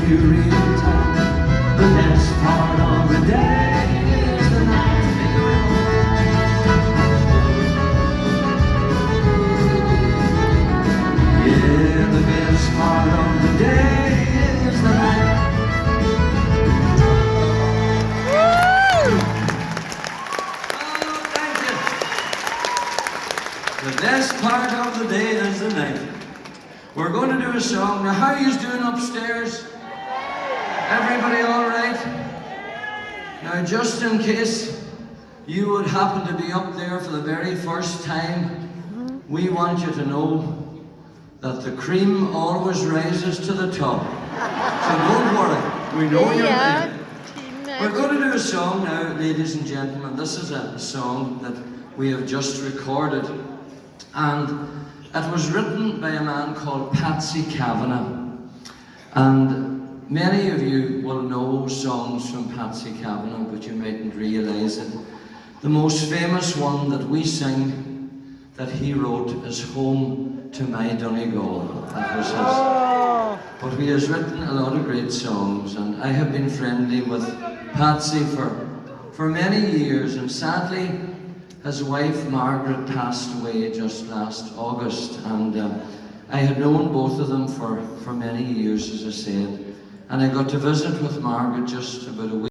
you real tight. The best part of the day is the night. Yeah, the best part of the day is the night. The best part of the day is the night. We're going to do a song. Now, how are you doing upstairs? Everybody all right? Now, just in case you would happen to be up there for the very first time, we want you to know that the cream always rises to the top. So don't worry, we know you're there. We're going to do a song now, ladies and gentlemen. This is a song that we have just recorded. And it was written by a man called Patsy Kavanagh. And many of you will know songs from Patsy Kavanagh, but you mightn't realise it. The most famous one that we sing, that he wrote, is Home to My Donegal. That was his. But he has written a lot of great songs, and I have been friendly with Patsy for many years, and sadly, his wife Margaret passed away just last August, and I had known both of them for many years, as I said, and I got to visit with Margaret just about a week